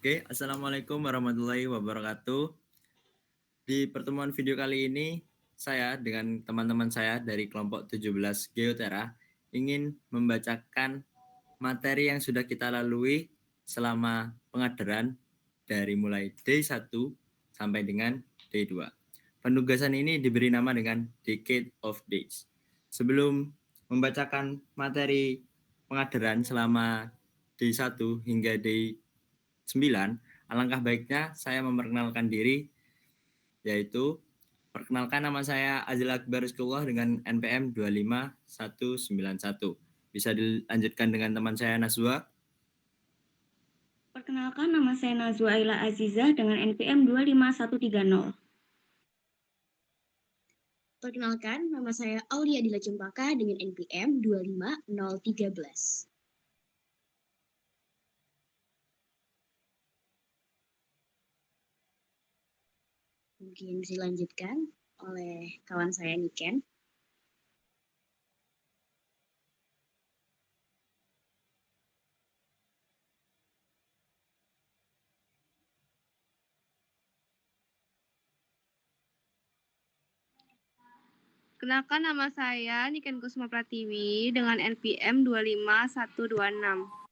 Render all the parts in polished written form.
Oke, Assalamualaikum warahmatullahi wabarakatuh. Di pertemuan video kali ini, saya dengan teman-teman saya dari kelompok 17 Geotera ingin membacakan materi yang sudah kita lalui selama pengaderan dari mulai D1 sampai dengan D2. Penugasan ini diberi nama dengan Decade of Days. Sebelum membacakan materi pengaderan selama D1 hingga D9, alangkah baiknya saya memperkenalkan diri, yaitu perkenalkan nama saya Azil Akbar Rizkullah dengan NPM 25191. Bisa dilanjutkan dengan teman saya Nazwa. Perkenalkan, nama saya Nazwa Aila Azizah dengan NPM 25130. Perkenalkan, nama saya Aulia Dila Cempaka dengan NPM 25013. Mungkin bisa dilanjutkan oleh kawan saya Niken. Kenalkan, nama saya Niken Kusuma Pratiwi dengan NPM 25126.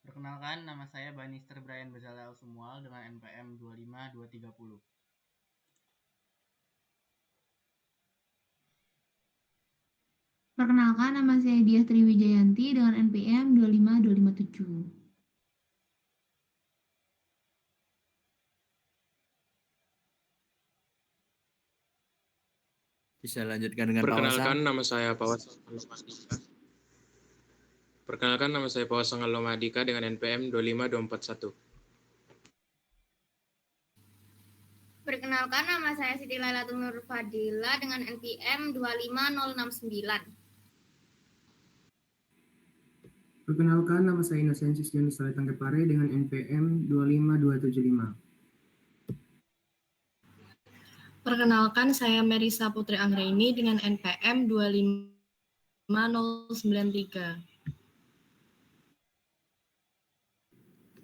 Perkenalkan, nama saya Banister Brian Bezalel Sumual dengan NPM 25230. Perkenalkan, nama saya Diah Triwijayanti dengan NPM 25257. Bisa lanjutkan dengan Perkenalkan, Pawasan. nama saya Pawas Lomadika dengan NPM 25241. Perkenalkan, nama saya Siti Lailatul Nur Fadila dengan NPM 25069. Perkenalkan, nama saya Inosensius Yunus Tanggepare dengan NPM 25275. Perkenalkan, saya Merisa Putri Anggraini dengan NPM 25093.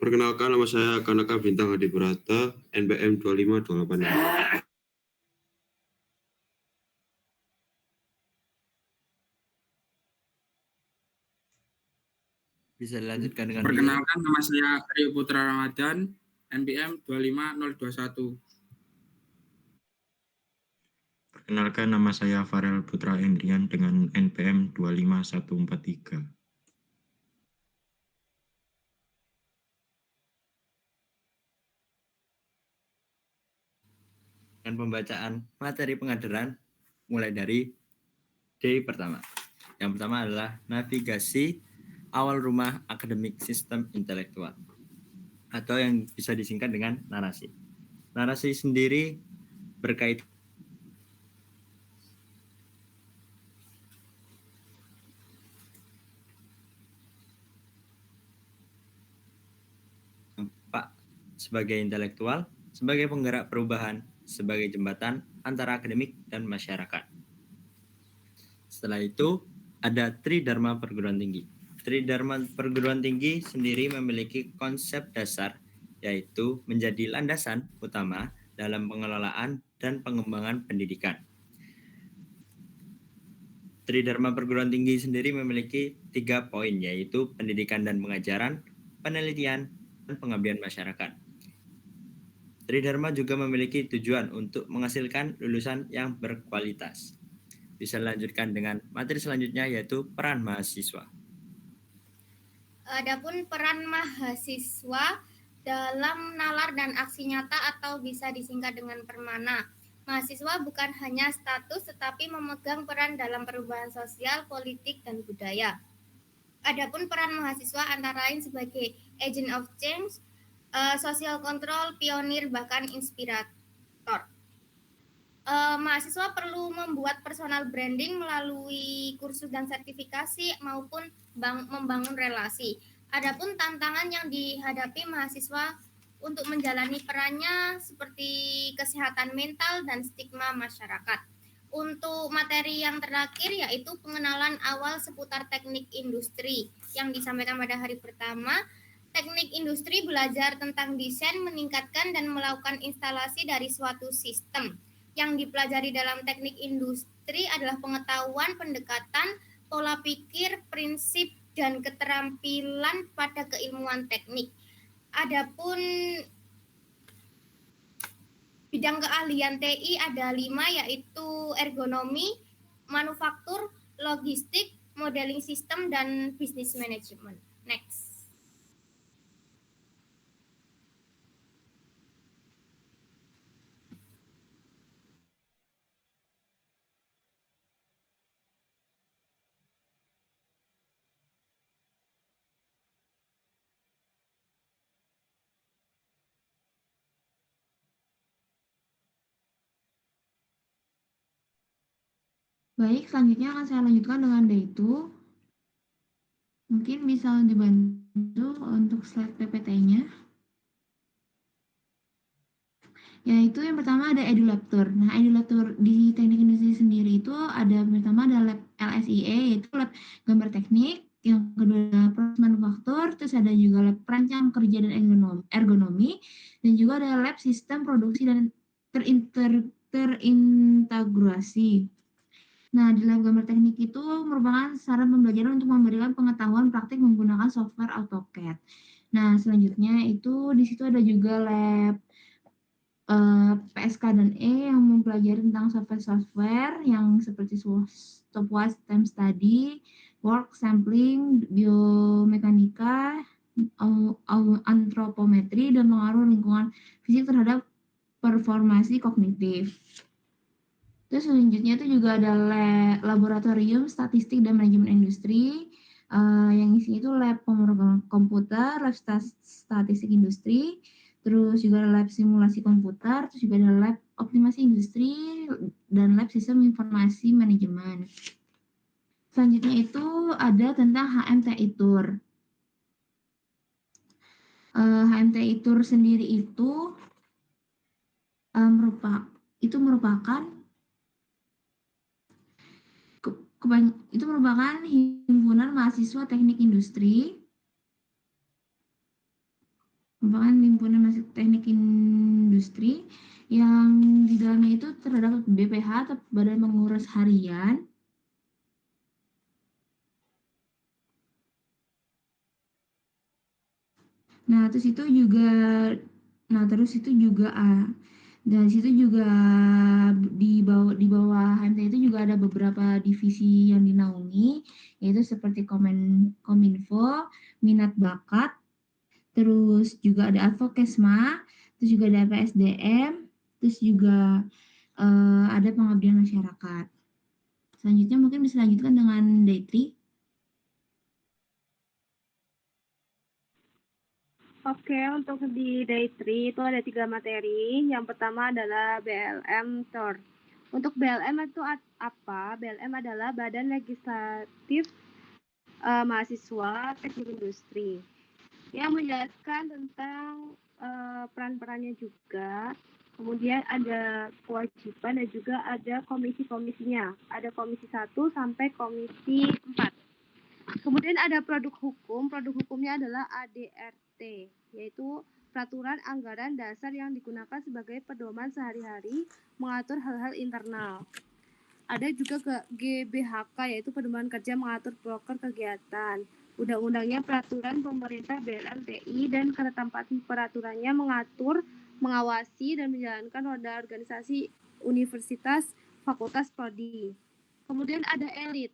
Perkenalkan, nama saya Kanaka Bintang Hadi Brata, NPM 25285. Bisa dilanjutkan dengan Perkenalkan, nama saya Rio Putra Ramadan, NPM 25021. Perkenalkan, nama saya Farel Putra Endrian dengan NPM 25143. Dan pembacaan materi pengaderan mulai dari D pertama. Yang pertama adalah navigasi awal rumah akademik sistem intelektual, atau yang bisa disingkat dengan narasi. Narasi sendiri berkaitan sebagai intelektual, sebagai penggerak perubahan, sebagai jembatan antara akademik dan masyarakat. Setelah itu, ada Tridharma Perguruan Tinggi. Tridharma Perguruan Tinggi sendiri memiliki konsep dasar, yaitu menjadi landasan utama dalam pengelolaan dan pengembangan pendidikan. Tridharma Perguruan Tinggi sendiri memiliki 3 poin, yaitu pendidikan dan pengajaran, penelitian, dan pengabdian masyarakat. Tridharma juga memiliki tujuan untuk menghasilkan lulusan yang berkualitas. Bisa dilanjutkan dengan materi selanjutnya, yaitu peran mahasiswa. Adapun peran mahasiswa dalam nalar dan aksi nyata atau bisa disingkat dengan permana. Mahasiswa bukan hanya status tetapi memegang peran dalam perubahan sosial, politik, dan budaya. Adapun peran mahasiswa antara lain sebagai agent of change, social control, pionir, bahkan inspirator. Mahasiswa perlu membuat personal branding melalui kursus dan sertifikasi maupun membangun relasi. Adapun tantangan yang dihadapi mahasiswa untuk menjalani perannya seperti kesehatan mental dan stigma masyarakat. Untuk materi yang terakhir yaitu pengenalan awal seputar teknik industri yang disampaikan pada hari pertama. Teknik industri belajar tentang desain, meningkatkan dan melakukan instalasi dari suatu sistem. Yang dipelajari dalam teknik industri adalah pengetahuan, pendekatan, pola pikir, prinsip, dan keterampilan pada keilmuan teknik. Adapun bidang keahlian TI ada 5, yaitu ergonomi, manufaktur, logistik, modeling sistem, dan bisnis manajemen. Next. Baik, selanjutnya akan saya lanjutkan dengan D2. Mungkin bisa dibantu untuk slide PPT-nya. Yaitu yang pertama ada EduLab-Tour. Nah, EduLab-Tour di teknik industri sendiri itu ada pertama ada lab LSIE, yaitu lab gambar teknik. Yang kedua ada proses manufaktur, terus ada juga lab perancang kerja dan ergonomi, dan juga ada lab sistem produksi dan terintegrasi. Nah, di lab gambar teknik itu merupakan sarana pembelajaran untuk memberikan pengetahuan praktik menggunakan software AutoCAD. Nah, selanjutnya itu di situ ada juga lab PSK dan E yang mempelajari tentang software-software yang seperti stopwatch, time study, work sampling, biomekanika, antropometri, dan pengaruh lingkungan fisik terhadap performasi kognitif. Terus selanjutnya itu juga ada laboratorium statistik dan manajemen industri, yang isinya itu lab pemrograman komputer, lab statistik industri, terus juga ada lab simulasi komputer, terus juga ada lab optimasi industri, dan lab sistem informasi manajemen. Selanjutnya itu ada tentang HMTI Tour. HMTI Tour sendiri itu merupakan himpunan mahasiswa teknik industri, yang di dalamnya itu terdapat BPH atau Badan Pengurus Harian, dan situ juga di bawah HMT itu juga ada beberapa divisi yang dinaungi, yaitu seperti Kominfo, Minat Bakat, terus juga ada Advokesma, terus juga ada PSDM, terus juga ada pengabdian masyarakat. Selanjutnya mungkin bisa lanjutkan dengan Day3. Oke, untuk di Day 3 itu ada 3 materi. Yang pertama adalah BLM Tour. Untuk BLM itu apa? BLM adalah Badan Legislatif Mahasiswa Teknik Industri yang menjelaskan tentang peran-perannya juga. Kemudian ada kewajiban dan juga ada komisi-komisinya. Ada komisi 1 sampai komisi 4. Kemudian ada produk hukum. Produk hukumnya adalah ADRT, yaitu peraturan anggaran dasar yang digunakan sebagai pedoman sehari-hari mengatur hal-hal internal. Ada juga GBHK, yaitu pedoman kerja mengatur proker kegiatan. Undang-undangnya peraturan pemerintah BLMTI dan ketetapan peraturannya mengatur, mengawasi, dan menjalankan roda organisasi universitas, fakultas, prodi. Kemudian ada elit.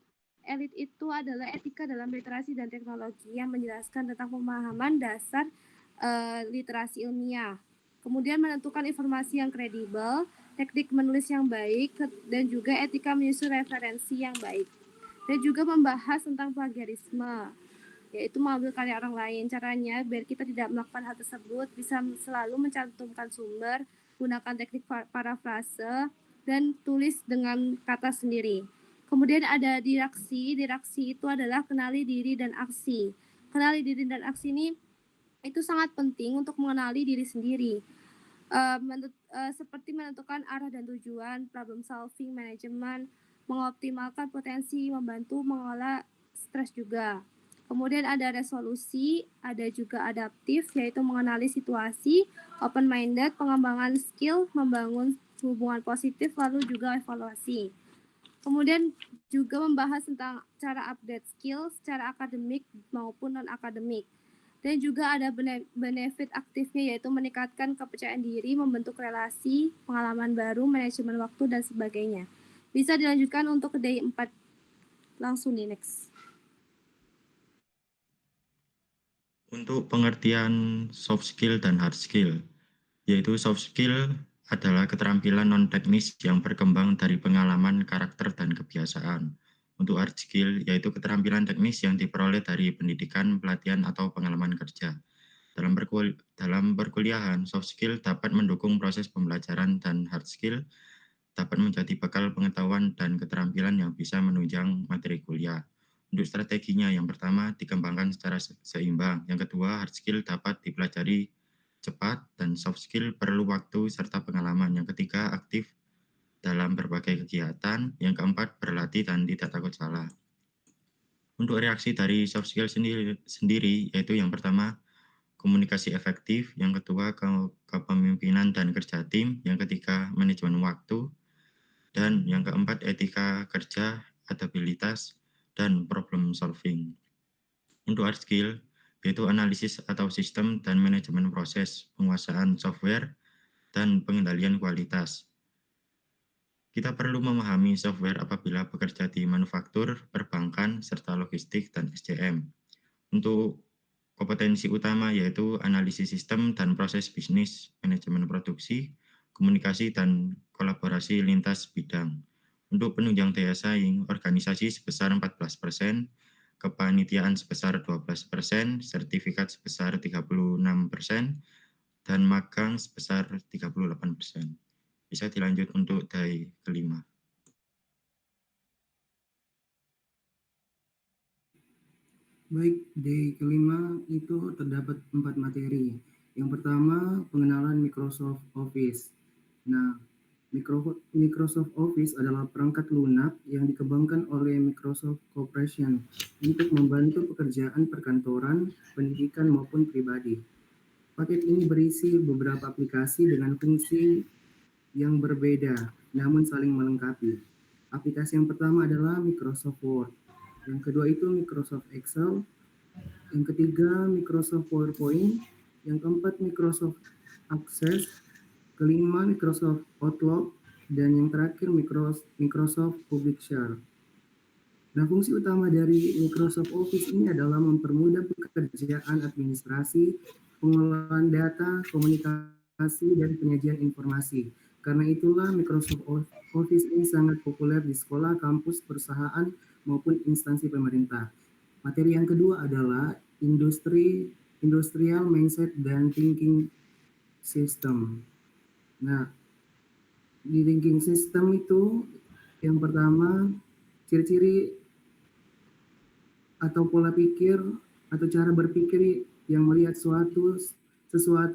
Elit itu adalah etika dalam literasi dan teknologi yang menjelaskan tentang pemahaman dasar literasi ilmiah. Kemudian menentukan informasi yang kredibel, teknik menulis yang baik, dan juga etika menyusun referensi yang baik. Dan juga membahas tentang plagiarisme, yaitu mengambil karya orang lain. Caranya biar kita tidak melakukan hal tersebut, bisa selalu mencantumkan sumber, gunakan teknik parafrase, dan tulis dengan kata sendiri. Kemudian ada diraksi. Diraksi itu adalah kenali diri dan aksi. Kenali diri dan aksi ini itu sangat penting untuk mengenali diri sendiri. Seperti menentukan arah dan tujuan, problem solving, manajemen, mengoptimalkan potensi, membantu mengelola stres juga. Kemudian ada resolusi, ada juga adaptif, yaitu mengenali situasi, open-minded, pengembangan skill, membangun hubungan positif, lalu juga evaluasi. Kemudian juga membahas tentang cara update skill secara akademik maupun non-akademik. Dan juga ada benefit aktifnya, yaitu meningkatkan kepercayaan diri, membentuk relasi, pengalaman baru, manajemen waktu, dan sebagainya. Bisa dilanjutkan untuk ke day 4. Langsung di next. Untuk pengertian soft skill dan hard skill, yaitu soft skill adalah keterampilan non-teknis yang berkembang dari pengalaman, karakter, dan kebiasaan. Untuk hard skill, yaitu keterampilan teknis yang diperoleh dari pendidikan, pelatihan, atau pengalaman kerja. Dalam perkuliahan, soft skill dapat mendukung proses pembelajaran dan hard skill dapat menjadi bekal pengetahuan dan keterampilan yang bisa menunjang materi kuliah. Untuk strateginya, yang pertama, dikembangkan secara seimbang. Yang kedua, hard skill dapat dipelajari cepat, dan soft skill perlu waktu serta pengalaman. Yang ketiga, aktif dalam berbagai kegiatan. Yang keempat, berlatih dan tidak takut salah. Untuk reaksi dari soft skill sendiri, yaitu yang pertama, komunikasi efektif. Yang kedua, kepemimpinan dan kerja tim. Yang ketiga, manajemen waktu. Dan yang keempat, etika kerja, adaptabilitas, dan problem solving. Untuk hard skill, yaitu analisis atau sistem dan manajemen proses, penguasaan software, dan pengendalian kualitas. Kita perlu memahami software apabila bekerja di manufaktur, perbankan, serta logistik dan SDM. Untuk kompetensi utama yaitu analisis sistem dan proses bisnis, manajemen produksi, komunikasi, dan kolaborasi lintas bidang. Untuk penunjang daya saing, organisasi sebesar 14%, kepanitiaan sebesar 12%, sertifikat sebesar 36%, dan magang sebesar 38%. Bisa dilanjut untuk day kelima. Baik, day kelima itu terdapat 4 materi. Yang pertama, pengenalan Microsoft Office. Nah, Microsoft Office adalah perangkat lunak yang dikembangkan oleh Microsoft Corporation untuk membantu pekerjaan perkantoran, pendidikan, maupun pribadi. Paket ini berisi beberapa aplikasi dengan fungsi yang berbeda, namun saling melengkapi. Aplikasi yang pertama adalah Microsoft Word. Yang kedua itu Microsoft Excel. Yang ketiga Microsoft PowerPoint. Yang keempat Microsoft Access. Kelima, Microsoft Outlook, dan yang terakhir Microsoft Publisher. Nah, fungsi utama dari Microsoft Office ini adalah mempermudah pekerjaan administrasi, pengolahan data, komunikasi, dan penyajian informasi. Karena itulah Microsoft Office ini sangat populer di sekolah, kampus, perusahaan, maupun instansi pemerintah. Materi yang kedua adalah industrial mindset dan thinking system. Nah, di thinking system itu yang pertama, ciri-ciri atau pola pikir atau cara berpikir yang melihat sesuatu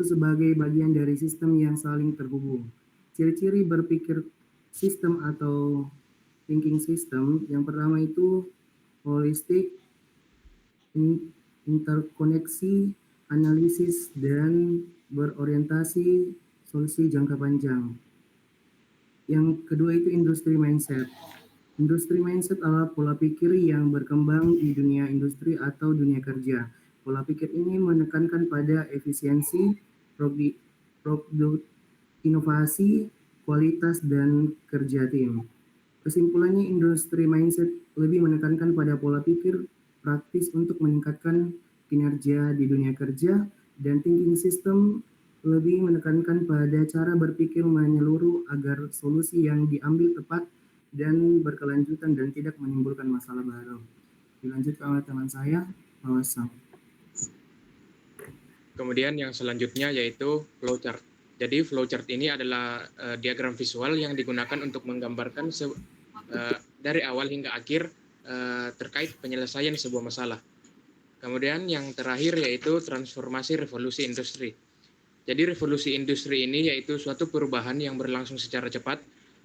sebagai bagian dari sistem yang saling terhubung. Ciri-ciri berpikir sistem atau thinking system yang pertama itu holistik, interkoneksi, analisis, dan berorientasi solusi jangka panjang. Yang kedua itu industri mindset. Industri mindset adalah pola pikir yang berkembang di dunia industri atau dunia kerja. Pola pikir ini menekankan pada efisiensi, inovasi, kualitas, dan kerja tim. Kesimpulannya, industri mindset lebih menekankan pada pola pikir praktis untuk meningkatkan kinerja di dunia kerja, dan thinking system lebih menekankan pada cara berpikir menyeluruh agar solusi yang diambil tepat dan berkelanjutan dan tidak menimbulkan masalah baru. Dilanjutkan oleh teman saya, Pak Wasam. Kemudian yang selanjutnya yaitu flowchart. Jadi flowchart ini adalah diagram visual yang digunakan untuk menggambarkan dari awal hingga akhir terkait penyelesaian sebuah masalah. Kemudian yang terakhir yaitu transformasi revolusi industri. Jadi revolusi industri ini yaitu suatu perubahan yang berlangsung secara cepat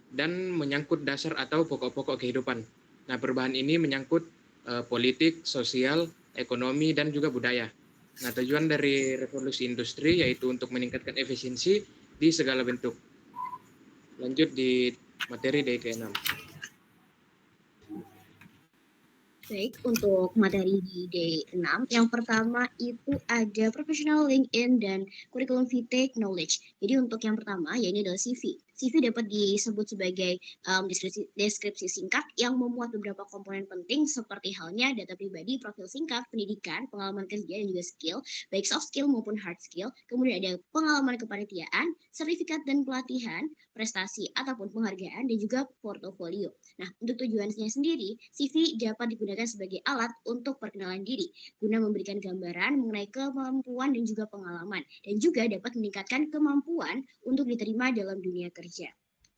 dan menyangkut dasar atau pokok-pokok kehidupan. Nah, perubahan ini menyangkut politik, sosial, ekonomi, dan juga budaya. Nah, tujuan dari revolusi industri yaitu untuk meningkatkan efisiensi di segala bentuk. Lanjut di materi day ke-6. Baik, untuk materi di day 6, yang pertama itu ada professional LinkedIn dan curriculum vitae knowledge. Jadi untuk yang pertama, ya ini adalah CV. CV dapat disebut sebagai deskripsi singkat yang memuat beberapa komponen penting seperti halnya data pribadi, profil singkat, pendidikan, pengalaman kerja, dan juga skill, baik soft skill maupun hard skill. Kemudian ada pengalaman kepanitiaan, sertifikat dan pelatihan, prestasi ataupun penghargaan, dan juga portofolio. Nah, untuk tujuannya sendiri, CV dapat digunakan sebagai alat untuk perkenalan diri, guna memberikan gambaran mengenai kemampuan dan juga pengalaman, dan juga dapat meningkatkan kemampuan untuk diterima dalam dunia kerja.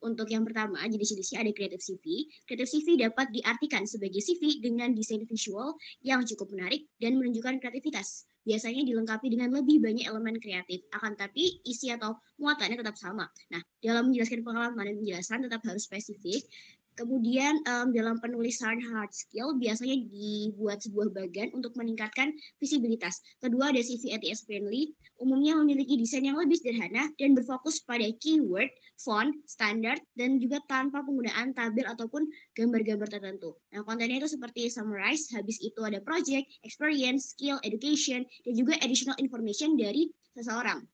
Untuk yang pertama, jenis-jenisnya ada creative CV. Creative CV dapat diartikan sebagai CV dengan desain visual yang cukup menarik dan menunjukkan kreativitas. Biasanya dilengkapi dengan lebih banyak elemen kreatif, akan tapi isi atau muatannya tetap sama. Nah, dalam menjelaskan pengalaman dan penjelasan tetap harus spesifik. Kemudian dalam penulisan hard skill biasanya dibuat sebuah bagan untuk meningkatkan visibilitas. Kedua ada CV ATS friendly, umumnya memiliki desain yang lebih sederhana dan berfokus pada keyword, font, standar, dan juga tanpa penggunaan tabel ataupun gambar-gambar tertentu. Nah, kontennya itu seperti summarize, habis itu ada project, experience, skill, education, dan juga additional information dari seseorang.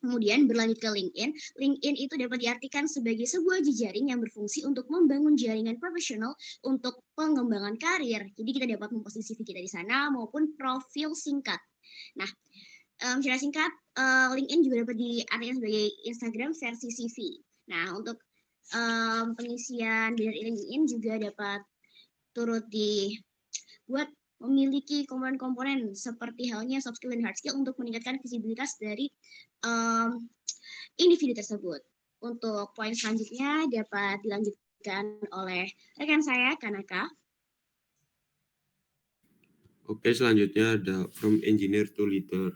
Kemudian berlanjut ke LinkedIn. LinkedIn itu dapat diartikan sebagai sebuah jejaring yang berfungsi untuk membangun jaringan profesional untuk pengembangan karir. Jadi kita dapat memposting CV kita di sana maupun profil singkat. Nah, secara singkat, LinkedIn juga dapat diartikan sebagai Instagram versi CV. Nah, untuk pengisian bidang LinkedIn juga dapat turut dibuat memiliki komponen-komponen seperti halnya soft skill dan hard skill untuk meningkatkan visibilitas dari individu tersebut. Untuk poin selanjutnya dapat dilanjutkan oleh rekan saya, Kanaka. Oke, selanjutnya ada from engineer to leader.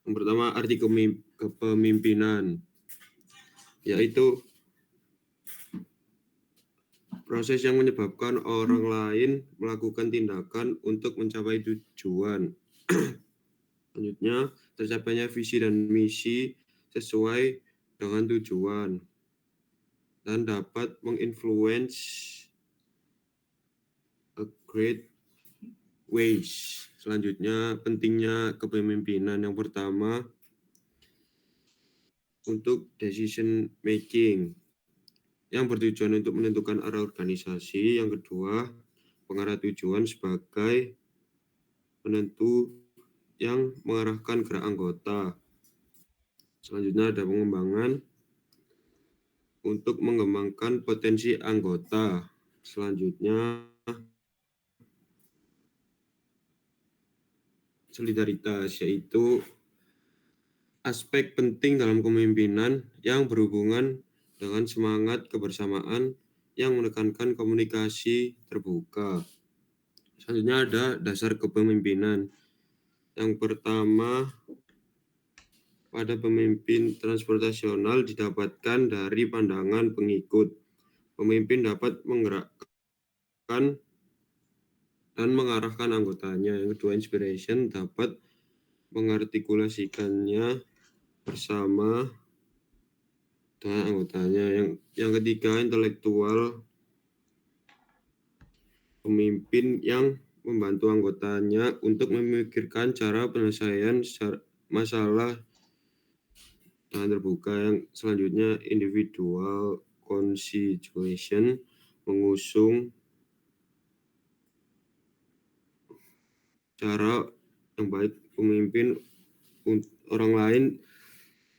Yang pertama, arti kepemimpinan, yaitu proses yang menyebabkan orang lain melakukan tindakan untuk mencapai tujuan. Selanjutnya, tercapainya visi dan misi sesuai dengan tujuan dan dapat menginfluence a great ways. Selanjutnya, pentingnya kepemimpinan. Yang pertama, untuk decision making yang bertujuan untuk menentukan arah organisasi. Yang kedua, pengarah tujuan sebagai penentu yang mengarahkan gerak anggota. Selanjutnya ada pengembangan untuk mengembangkan potensi anggota. Selanjutnya solidaritas, yaitu aspek penting dalam kepemimpinan yang berhubungan dengan semangat kebersamaan yang menekankan komunikasi terbuka. Selanjutnya ada dasar kepemimpinan. Yang pertama, pada pemimpin transportasional didapatkan dari pandangan pengikut. Pemimpin dapat menggerakkan dan mengarahkan anggotanya. Yang kedua, inspiration dapat mengartikulasikannya bersama dengan anggotanya. Yang ketiga, intelektual, pemimpin yang membantu anggotanya untuk memikirkan cara penyelesaian masalah dengan terbuka. Yang selanjutnya, individual constitution, mengusung cara yang baik pemimpin orang lain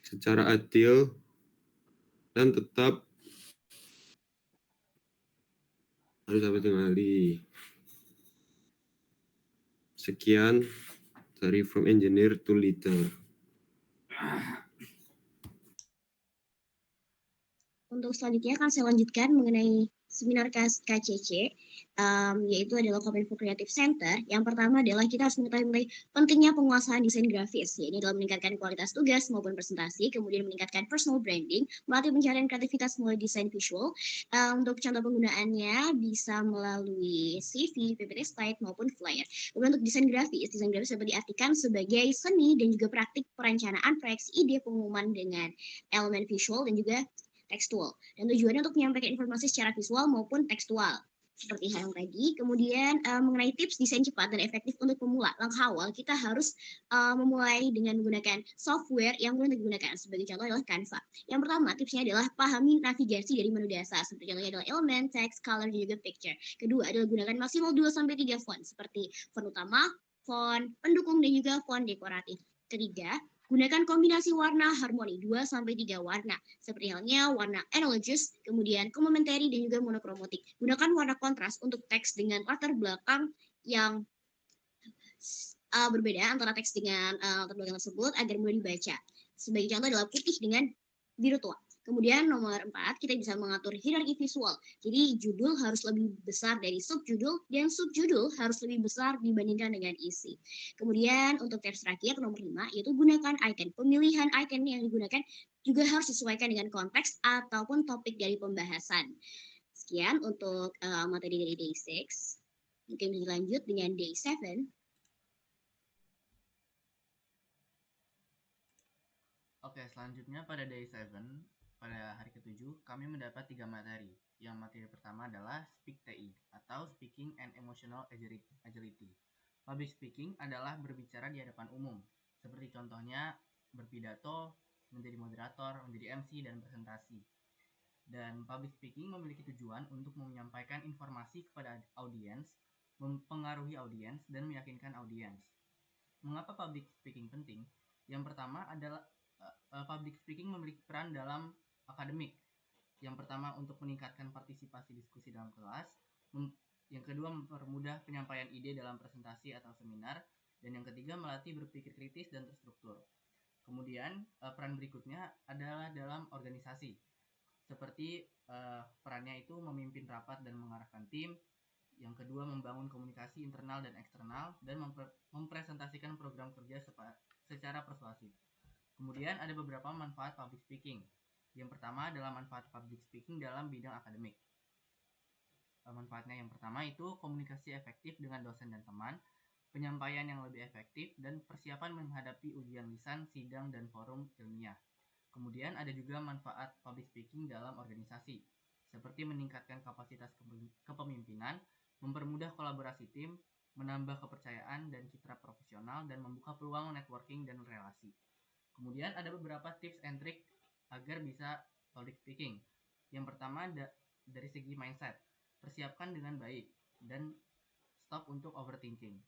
secara adil dan tetap harus dapat dikenali. Sekian dari from engineer to leader. Untuk selanjutnya akan saya lanjutkan mengenai seminar KCC, yaitu adalah Kominfo Creative Center. Yang pertama adalah kita harus mengetahui pentingnya penguasaan desain grafis. Ya, ini dalam meningkatkan kualitas tugas maupun presentasi, kemudian meningkatkan personal branding, melatih pencarian kreativitas melalui desain visual. Untuk contoh penggunaannya bisa melalui CV, PPT slide, maupun flyer. Kemudian untuk desain grafis dapat diartikan sebagai seni dan juga praktik perencanaan proyeksi ide pengumuman dengan elemen visual dan juga tekstual. Dan tujuannya untuk menyampaikan informasi secara visual maupun tekstual. Seperti hal yang tadi. Kemudian mengenai tips desain cepat dan efektif untuk pemula. Langkah awal kita harus memulai dengan menggunakan software yang mudah digunakan. Sebagai contoh adalah Canva. Yang pertama tipsnya adalah pahami navigasi dari menu dasar. Seperti contohnya adalah element, text, color, dan juga picture. Kedua adalah gunakan maksimal 2-3 font. Seperti font utama, font pendukung, dan juga font dekoratif. Ketiga, gunakan kombinasi warna harmoni 2-3 warna, seperti halnya warna analogous, kemudian complementary, dan juga monokromatik. Gunakan warna kontras untuk teks dengan latar belakang yang berbeda antara teks dengan latar belakang tersebut agar mudah dibaca. Sebagai contoh adalah putih dengan biru tua. Kemudian nomor 4, kita bisa mengatur hierarki visual. Jadi judul harus lebih besar dari subjudul dan subjudul harus lebih besar dibandingkan dengan isi. Kemudian untuk tips terakhir nomor 5, yaitu gunakan icon. Pemilihan icon yang digunakan juga harus disesuaikan dengan konteks ataupun topik dari pembahasan. Sekian untuk materi dari Day 6. Mungkin bisa lanjut dengan Day 7. Oke, selanjutnya pada Day 7, pada hari ke-7, kami mendapat 3 materi. Yang materi pertama adalah Speak TI atau Speaking and Emotional Agility. Public speaking adalah berbicara di hadapan umum, seperti contohnya berpidato, menjadi moderator, menjadi MC, dan presentasi. Dan public speaking memiliki tujuan untuk menyampaikan informasi kepada audiens, mempengaruhi audiens, dan meyakinkan audiens. Mengapa public speaking penting? Yang pertama adalah public speaking memiliki peran dalam akademik. Yang pertama untuk meningkatkan partisipasi diskusi dalam kelas, yang kedua mempermudah penyampaian ide dalam presentasi atau seminar, dan yang ketiga melatih berpikir kritis dan terstruktur. Kemudian peran berikutnya adalah dalam organisasi, seperti perannya itu memimpin rapat dan mengarahkan tim. Yang kedua membangun komunikasi internal dan eksternal, dan mempresentasikan program kerja secara persuasif. Kemudian ada beberapa manfaat public speaking. Yang pertama adalah manfaat public speaking dalam bidang akademik. Manfaatnya yang pertama itu komunikasi efektif dengan dosen dan teman, penyampaian yang lebih efektif, dan persiapan menghadapi ujian lisan, sidang, dan forum ilmiah. Kemudian ada juga manfaat public speaking dalam organisasi, seperti meningkatkan kapasitas kepemimpinan, mempermudah kolaborasi tim, menambah kepercayaan dan citra profesional, dan membuka peluang networking dan relasi. Kemudian ada beberapa tips and trik agar bisa public speaking. Yang pertama dari segi mindset, persiapkan dengan baik dan stop untuk overthinking.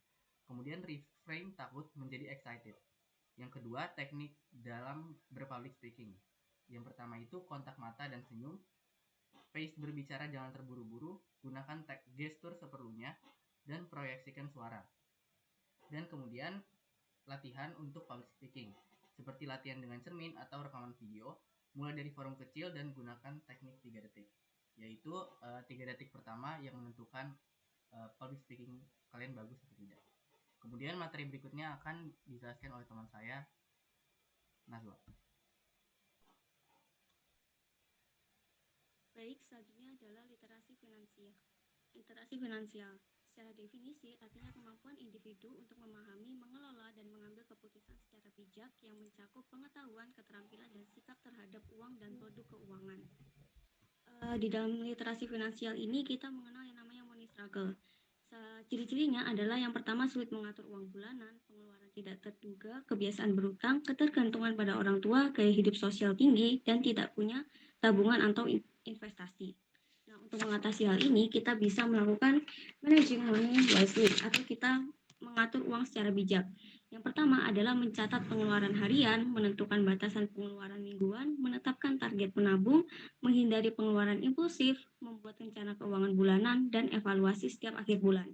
Kemudian reframe takut menjadi excited. Yang kedua, teknik dalam berpublic speaking. Yang pertama itu kontak mata dan senyum, pace berbicara jangan terburu-buru, gunakan gestur seperlunya, dan proyeksikan suara. Dan kemudian latihan untuk public speaking, seperti latihan dengan cermin atau rekaman video, mulai dari forum kecil dan gunakan teknik 3 detik. Yaitu 3 detik pertama yang menentukan public speaking kalian bagus atau tidak. Kemudian materi berikutnya akan dijelaskan oleh teman saya, Nazwa. Baik, selanjutnya adalah literasi finansial. Literasi finansial secara definisi artinya kemampuan individu untuk memahami, mengelola, dan mengambil keputusan secara bijak yang mencakup pengetahuan, keterampilan, dan sikap terhadap uang dan produk keuangan. Di dalam literasi finansial ini kita mengenal yang namanya money struggle. Ciri-cirinya adalah yang pertama sulit mengatur uang bulanan, pengeluaran tidak terduga, kebiasaan berutang, ketergantungan pada orang tua, gaya hidup sosial tinggi, dan tidak punya tabungan atau investasi. Nah, untuk mengatasi hal ini, kita bisa melakukan managing money wisely atau kita mengatur uang secara bijak. Yang pertama adalah mencatat pengeluaran harian, menentukan batasan pengeluaran mingguan, menetapkan target menabung, menghindari pengeluaran impulsif, membuat rencana keuangan bulanan, dan evaluasi setiap akhir bulan.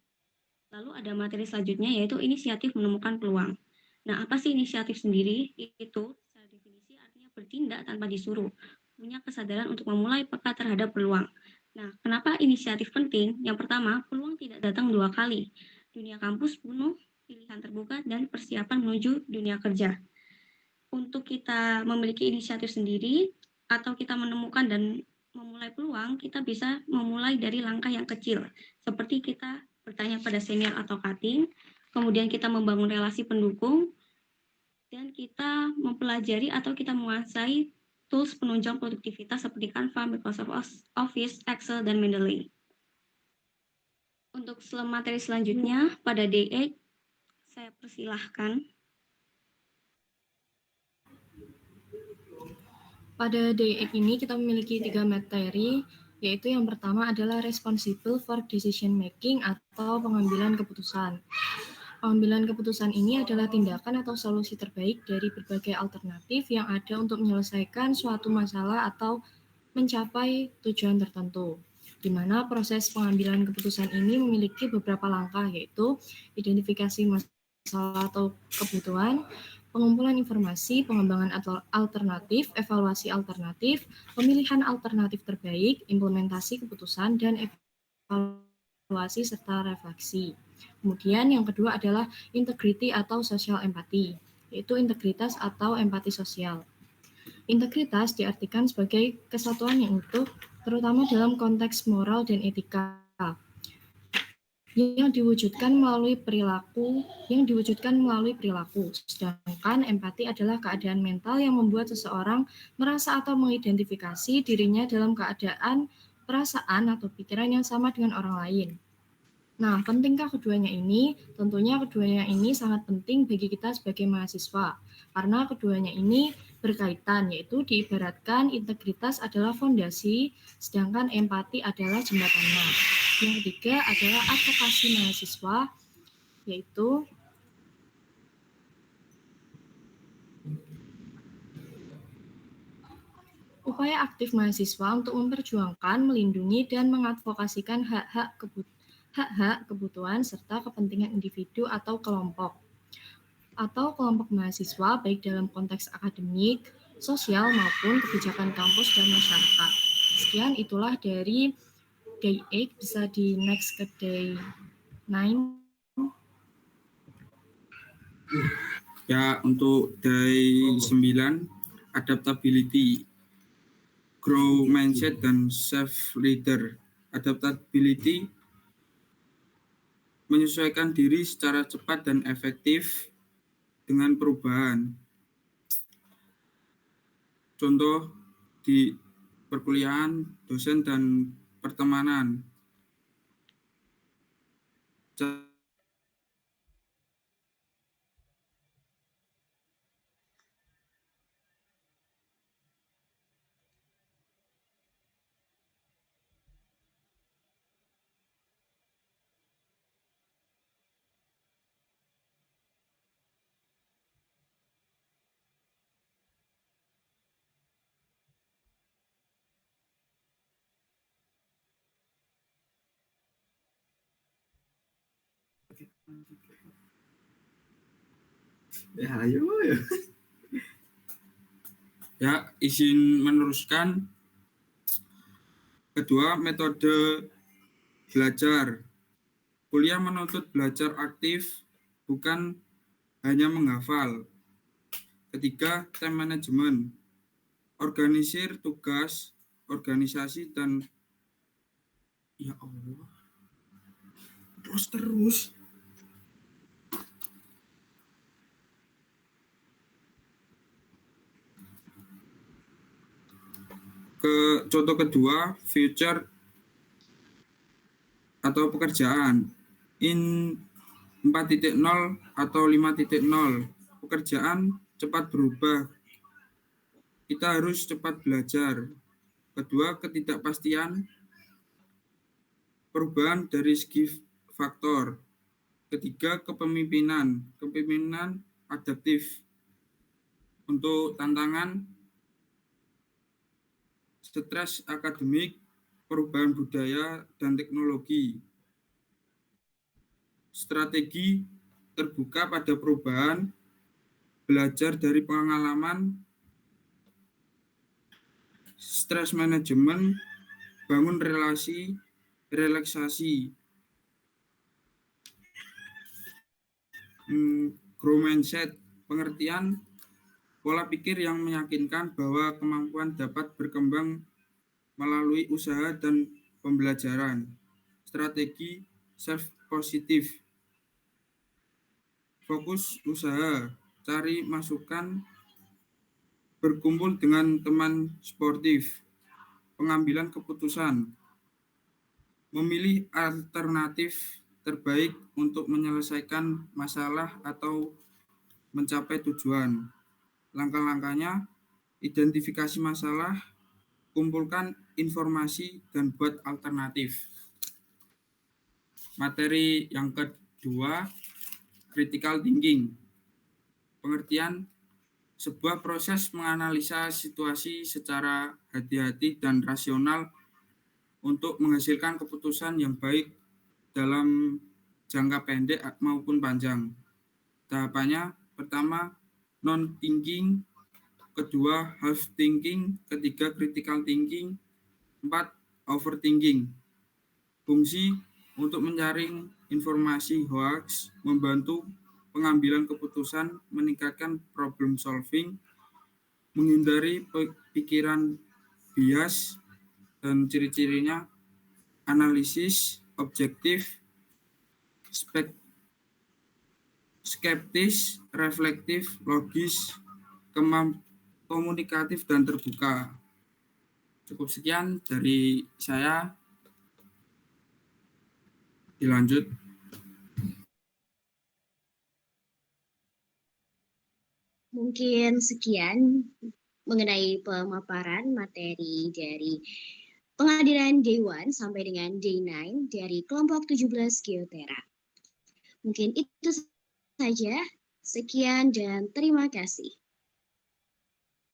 Lalu ada materi selanjutnya yaitu inisiatif menemukan peluang. Nah, apa sih inisiatif sendiri? Itu secara definisi artinya bertindak tanpa disuruh, punya kesadaran untuk memulai peka terhadap peluang. Nah, kenapa inisiatif penting? Yang pertama, peluang tidak datang 2 kali. Dunia kampus penuh, pilihan terbuka, dan persiapan menuju dunia kerja. Untuk kita memiliki inisiatif sendiri, atau kita menemukan dan memulai peluang, kita bisa memulai dari langkah yang kecil. Seperti kita bertanya pada senior atau cutting, kemudian kita membangun relasi pendukung, dan kita mempelajari atau kita menguasai tools penunjang produktivitas seperti Canva, Microsoft Office, Excel, dan Mendeley. Untuk materi selanjutnya, pada D8, saya persilahkan. Pada D8 ini kita memiliki 3 materi, yaitu yang pertama adalah responsible for decision making atau pengambilan keputusan. Pengambilan keputusan ini adalah tindakan atau solusi terbaik dari berbagai alternatif yang ada untuk menyelesaikan suatu masalah atau mencapai tujuan tertentu, di mana proses pengambilan keputusan ini memiliki beberapa langkah, yaitu identifikasi masalah atau kebutuhan, pengumpulan informasi, pengembangan alternatif, evaluasi alternatif, pemilihan alternatif terbaik, implementasi keputusan, dan evaluasi serta refleksi. Kemudian yang kedua adalah integrity atau social empathy, yaitu integritas atau empati sosial. Integritas diartikan sebagai kesatuan yang utuh, terutama dalam konteks moral dan etika, yang diwujudkan melalui perilaku. Sedangkan empati adalah keadaan mental yang membuat seseorang merasa atau mengidentifikasi dirinya dalam keadaan, perasaan, atau pikiran yang sama dengan orang lain. Nah, pentingkah keduanya ini? Tentunya keduanya ini sangat penting bagi kita sebagai mahasiswa, karena keduanya ini berkaitan, yaitu diibaratkan integritas adalah fondasi, sedangkan empati adalah jembatannya. Yang ketiga adalah advokasi mahasiswa, yaitu upaya aktif mahasiswa untuk memperjuangkan, melindungi, dan mengadvokasikan hak-hak kebutuhan serta kepentingan individu atau kelompok mahasiswa, baik dalam konteks akademik, sosial, maupun kebijakan kampus dan masyarakat. Sekian, itulah dari Day 8, bisa di next ke Day 9. Ya, untuk Day 9, adaptability, grow mindset, dan self-leader. Adaptability menyesuaikan diri secara cepat dan efektif dengan perubahan. Contoh di perkuliahan, dosen, dan pertemanan. Ya, izin meneruskan. Kedua, metode belajar. Kuliah menuntut belajar aktif, bukan hanya menghafal. Ketiga, time management. Organisir tugas, organisasi, dan ya Allah. Terus. Contoh kedua, future atau pekerjaan. In 4.0 atau 5.0, pekerjaan cepat berubah. Kita harus cepat belajar. Kedua, ketidakpastian, perubahan dari segi faktor. Ketiga, kepemimpinan adaptif. Untuk tantangan, stres akademik, perubahan budaya, dan teknologi. Strategi terbuka pada perubahan, belajar dari pengalaman, stress management, bangun relasi relaksasi. Grow mindset, pengertian pola pikir yang meyakinkan bahwa kemampuan dapat berkembang melalui usaha dan pembelajaran. Strategi self-positif, fokus usaha, cari masukan, berkumpul dengan teman sportif, pengambilan keputusan, memilih alternatif terbaik untuk menyelesaikan masalah atau mencapai tujuan. Langkah-langkahnya, identifikasi masalah, kumpulkan informasi, dan buat alternatif. Materi yang kedua, critical thinking. Pengertian, sebuah proses menganalisa situasi secara hati-hati dan rasional untuk menghasilkan keputusan yang baik dalam jangka pendek maupun panjang. Tahapannya, pertama, non-thinking, kedua, half thinking, ketiga, critical thinking, 4, overthinking. Fungsi untuk menyaring informasi hoax, membantu pengambilan keputusan, meningkatkan problem solving, menghindari pikiran bias, dan ciri-cirinya analisis, objektif, skeptis, reflektif, logis, komunikatif, dan terbuka. Cukup sekian dari saya. Dilanjut. Mungkin sekian mengenai pemaparan materi dari penghadiran Day 1 sampai dengan Day 9 dari kelompok 17 Geotera. Mungkin itu saja. Sekian dan terima kasih.